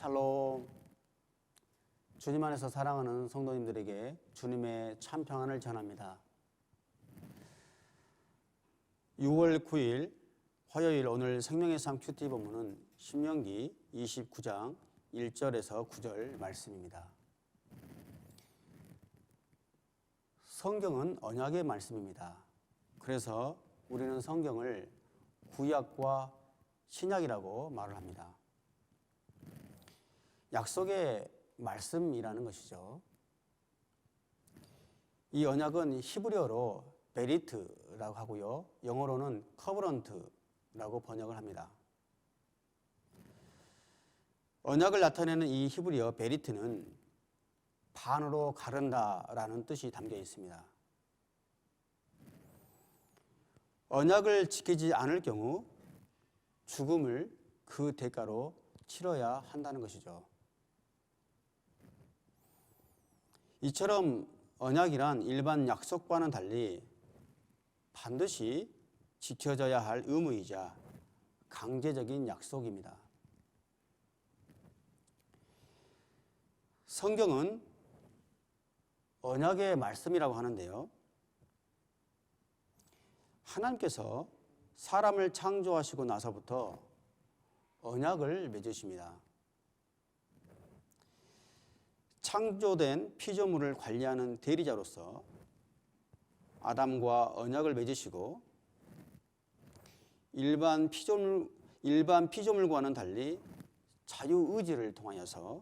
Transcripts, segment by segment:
샬롬. 주님 안에서 사랑하는 성도님들에게 주님의 참 평안을 전합니다. 6월 9일 화요일 오늘 생명의 삶 큐티 본문은 신명기 29장 1절에서 9절 말씀입니다. 성경은 언약의 말씀입니다. 그래서 우리는 성경을 구약과 신약이라고 말을 합니다. 약속의 말씀이라는 것이죠. 이 언약은 히브리어로 베리트라고 하고요. 영어로는 커버넌트라고 번역을 합니다. 언약을 나타내는 이 히브리어 베리트는 반으로 가른다라는 뜻이 담겨 있습니다. 언약을 지키지 않을 경우 죽음을 그 대가로 치러야 한다는 것이죠. 이처럼 언약이란 일반 약속과는 달리 반드시 지켜져야 할 의무이자 강제적인 약속입니다. 성경은 언약의 말씀이라고 하는데요. 하나님께서 사람을 창조하시고 나서부터 언약을 맺으십니다. 창조된 피조물을 관리하는 대리자로서 아담과 언약을 맺으시고 일반 피조물과는 달리 자유의지를 통하여서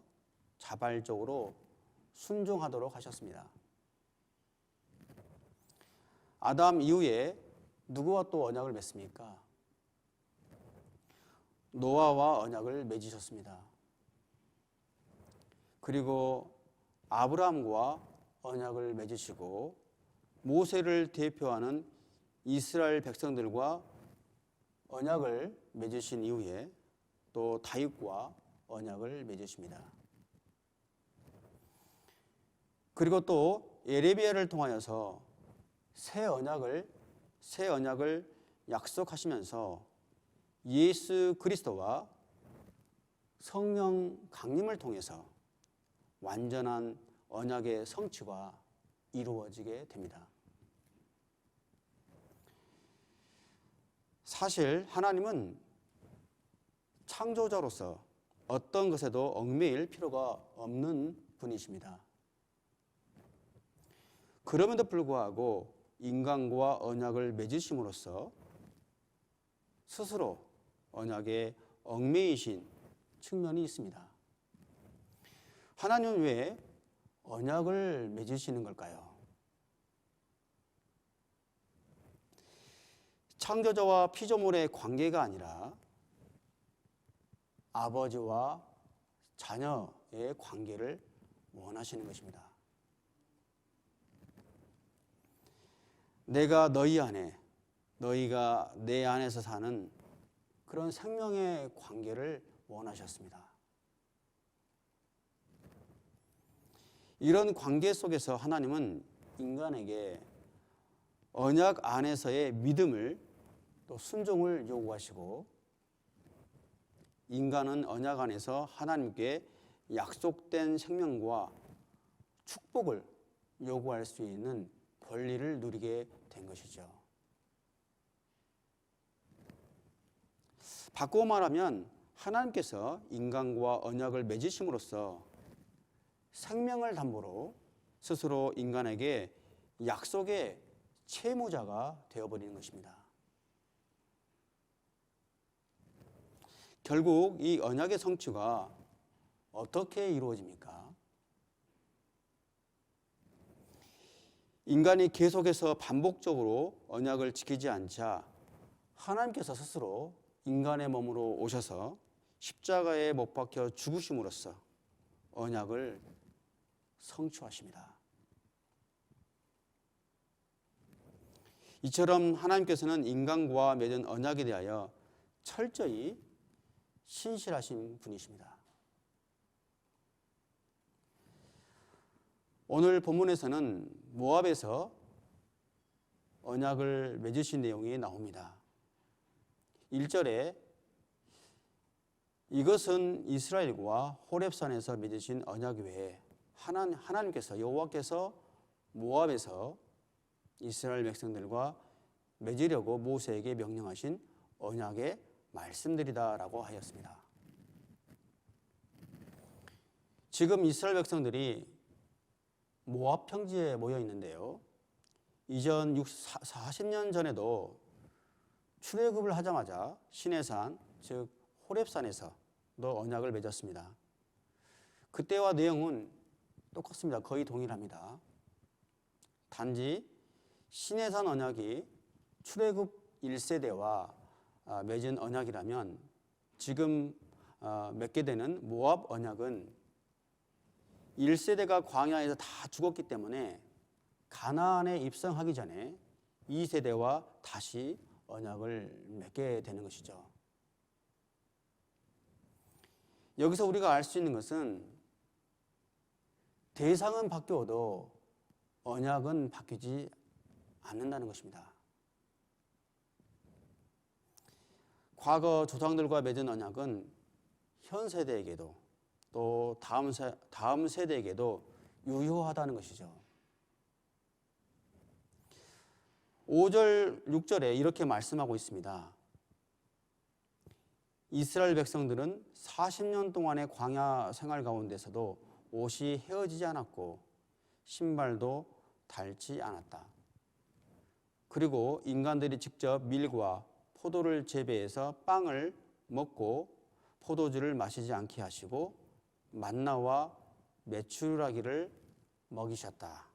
자발적으로 순종하도록 하셨습니다. 아담 이후에 누구와 또 언약을 맺습니까? 노아와 언약을 맺으셨습니다. 그리고 아브라함과 언약을 맺으시고 모세를 대표하는 이스라엘 백성들과 언약을 맺으신 이후에 또 다윗과 언약을 맺으십니다. 그리고 또 예레미야를 통하여서 새 언약을 약속하시면서 예수 그리스도와 성령 강림을 통해서 완전한 언약의 성취가 이루어지게 됩니다. 사실 하나님은 창조자로서 어떤 것에도 얽매일 필요가 없는 분이십니다. 그럼에도 불구하고 인간과 언약을 맺으심으로써 스스로 언약에 얽매이신 측면이 있습니다. 하나님은 왜 언약을 맺으시는 걸까요? 창조자와 피조물의 관계가 아니라 아버지와 자녀의 관계를 원하시는 것입니다. 내가 너희 안에, 너희가 내 안에서 사는 그런 생명의 관계를 원하셨습니다. 이런 관계 속에서 하나님은 인간에게 언약 안에서의 믿음을 또 순종을 요구하시고 인간은 언약 안에서 하나님께 약속된 생명과 축복을 요구할 수 있는 권리를 누리게 된 것이죠. 바꾸어 말하면 하나님께서 인간과 언약을 맺으심으로써 생명을 담보로 스스로 인간에게 약속의 채무자가 되어버리는 것입니다. 결국 이 언약의 성취가 어떻게 이루어집니까? 인간이 계속해서 반복적으로 언약을 지키지 않자 하나님께서 스스로 인간의 몸으로 오셔서 십자가에 못 박혀 죽으심으로써 언약을 성취하십니다. 이처럼 하나님께서는 인간과 맺은 언약에 대하여 철저히 신실하신 분이십니다. 오늘 본문에서는 모압에서 언약을 맺으신 내용이 나옵니다. 1절에 이것은 이스라엘과 호렙산에서 맺으신 언약 외에 하나님께서 여호와께서 모압에서 이스라엘 백성들과 맺으려고 모세에게 명령하신 언약의 말씀들이다라고 하였습니다. 지금 이스라엘 백성들이 모압 평지에 모여 있는데요. 이전 40년 전에도 출애굽을 하자마자 시내산, 즉 호렙산에서 언약을 맺었습니다. 그때와 내용은 똑같습니다. 거의 동일합니다. 단지 시내산 언약이 출애굽 1세대와 맺은 언약이라면 지금 맺게 되는 모압 언약은 1세대가 광야에서 다 죽었기 때문에 가나안에 입성하기 전에 2세대와 다시 언약을 맺게 되는 것이죠. 여기서 우리가 알 수 있는 것은 대상은 바뀌어도 언약은 바뀌지 않는다는 것입니다. 과거 조상들과 맺은 언약은 현 세대에게도 또 다음 세대에게도 유효하다는 것이죠. 5절, 6절에 이렇게 말씀하고 있습니다. 이스라엘 백성들은 40년 동안의 광야 생활 가운데서도 옷이 헤어지지 않았고 신발도 닳지 않았다. 그리고 인간들이 직접 밀과 포도를 재배해서 빵을 먹고 포도주를 마시지 않게 하시고 만나와 메추라기를 먹이셨다.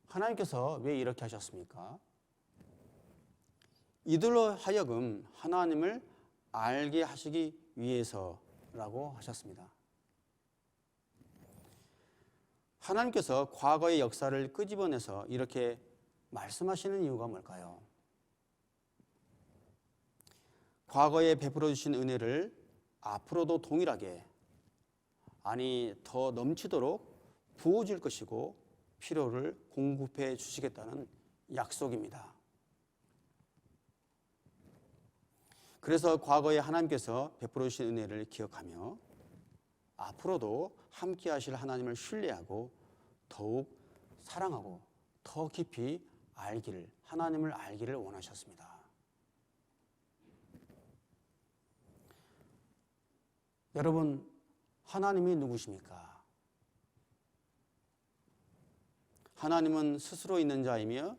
하나님께서 왜 이렇게 하셨습니까? 이들로 하여금 하나님을 알게 하시기 위해서라고 하셨습니다. 하나님께서 과거의 역사를 끄집어내서 이렇게 말씀하시는 이유가 뭘까요? 과거에 베풀어 주신 은혜를 앞으로도 동일하게, 아니 더 넘치도록 부어줄 것이고 필요를 공급해 주시겠다는 약속입니다. 그래서 과거에 하나님께서 베풀어 주신 은혜를 기억하며 앞으로도 함께 하실 하나님을 신뢰하고 더욱 사랑하고 더 깊이 하나님을 알기를 원하셨습니다. 여러분, 하나님이 누구십니까? 하나님은 스스로 있는 자이며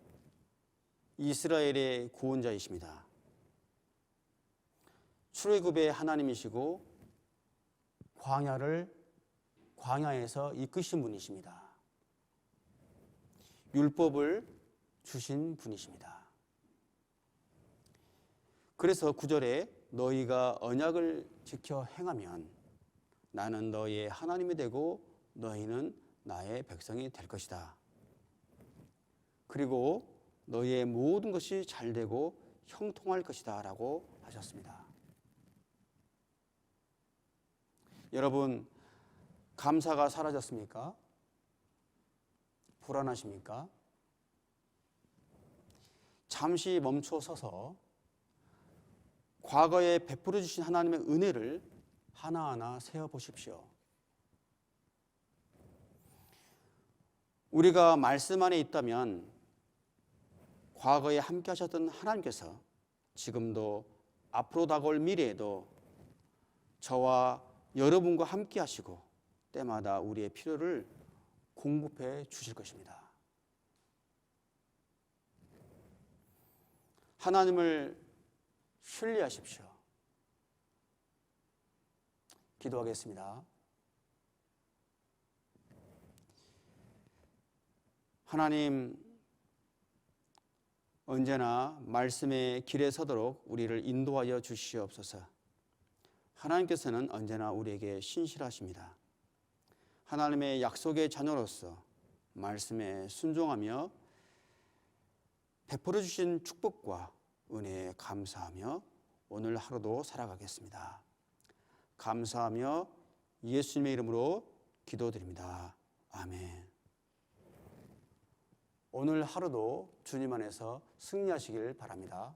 이스라엘의 구원자이십니다. 출애굽의 하나님이시고 광야에서 이끄신 분이십니다. 율법을 주신 분이십니다. 그래서 9절에 너희가 언약을 지켜 행하면 나는 너희의 하나님이 되고 너희는 나의 백성이 될 것이다. 그리고 너희의 모든 것이 잘되고 형통할 것이다 라고 하셨습니다. 여러분, 감사가 사라졌습니까? 불안하십니까? 잠시 멈춰 서서 과거에 베풀어 주신 하나님의 은혜를 하나하나 세어보십시오. 우리가 말씀 안에 있다면 과거에 함께 하셨던 하나님께서 지금도 앞으로 다가올 미래에도 저와 여러분과 함께 하시고 때마다 우리의 필요를 공급해 주실 것입니다. 하나님을 신뢰하십시오. 기도하겠습니다. 하나님, 언제나 말씀의 길에 서도록 우리를 인도하여 주시옵소서. 하나님께서는 언제나 우리에게 신실하십니다. 하나님의 약속의 자녀로서 말씀에 순종하며 베풀어 주신 축복과 은혜에 감사하며 오늘 하루도 살아가겠습니다. 감사하며 예수님의 이름으로 기도드립니다. 아멘. 오늘 하루도 주님 안에서 승리하시길 바랍니다.